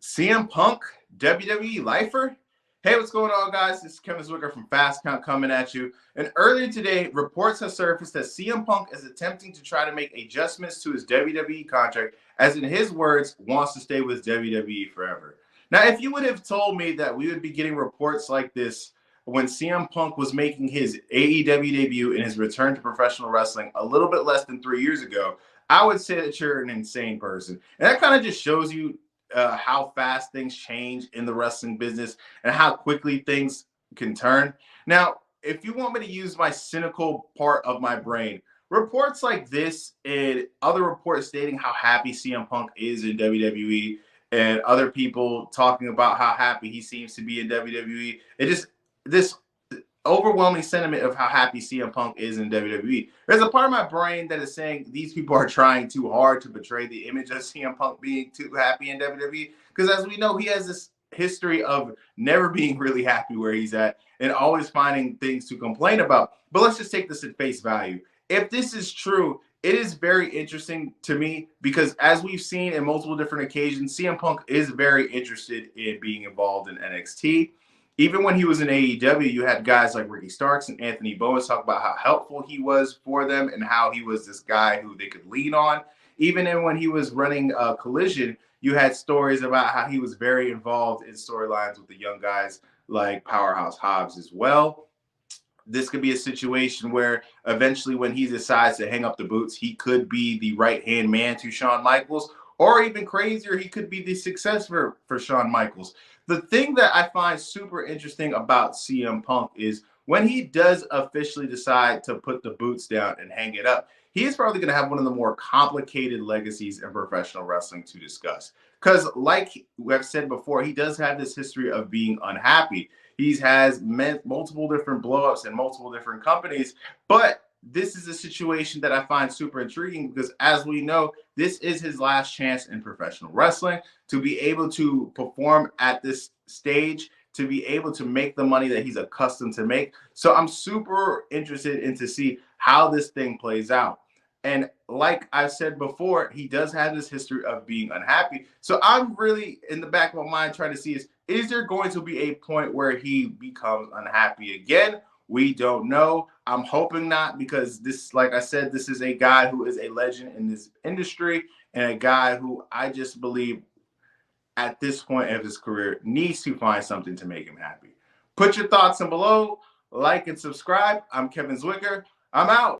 CM Punk, WWE lifer? Hey, what's going on, guys? This is Kevin Zwicker from Fast Count coming at you. And earlier today, reports have surfaced that CM Punk is attempting to try to make adjustments to his WWE contract, as in his words, wants to stay with WWE forever. Now, if you would have told me that we would be getting reports like this when CM Punk was making his AEW debut in his return to professional wrestling a little bit less than 3 years ago, I would say that you're an insane person. And that kind of just shows you how fast things change in the wrestling business and how quickly things can turn. Now, if you want me to use my cynical part of my brain, reports like this and other reports stating how happy CM Punk is in WWE and other people talking about how happy he seems to be in WWE, this overwhelming sentiment of how happy CM Punk is in WWE. There's a part of my brain that is saying these people are trying too hard to portray the image of CM Punk being too happy in WWE. Because as we know, he has this history of never being really happy where he's at and always finding things to complain about. But let's just take this at face value. If this is true, it is very interesting to me because as we've seen in multiple different occasions, CM Punk is very interested in being involved in NXT. Even when he was in AEW, you had guys like Ricky Starks and Anthony Bowens talk about how helpful he was for them and how he was this guy who they could lean on. Even when he was running Collision, you had stories about how he was very involved in storylines with the young guys like Powerhouse Hobbs as well. This could be a situation where eventually when he decides to hang up the boots, he could be the right-hand man to Shawn Michaels, or even crazier, he could be the successor for Shawn Michaels. The thing that I find super interesting about CM Punk is when he does officially decide to put the boots down and hang it up, he is probably going to have one of the more complicated legacies in professional wrestling to discuss. Because like I've said before, he does have this history of being unhappy. He has multiple different blowups in multiple different companies, but this is a situation that I find super intriguing because, as we know, this is his last chance in professional wrestling to be able to perform at this stage, to be able to make the money that he's accustomed to make. So I'm super interested in to see how this thing plays out. And like I've said before, he does have this history of being unhappy. So I'm really in the back of my mind trying to see is there going to be a point where he becomes unhappy again? We don't know. I'm hoping not because this, like I said, this is a guy who is a legend in this industry and a guy who I just believe at this point of his career needs to find something to make him happy. Put your thoughts in below, like and subscribe. I'm Kevin Zwicker. I'm out.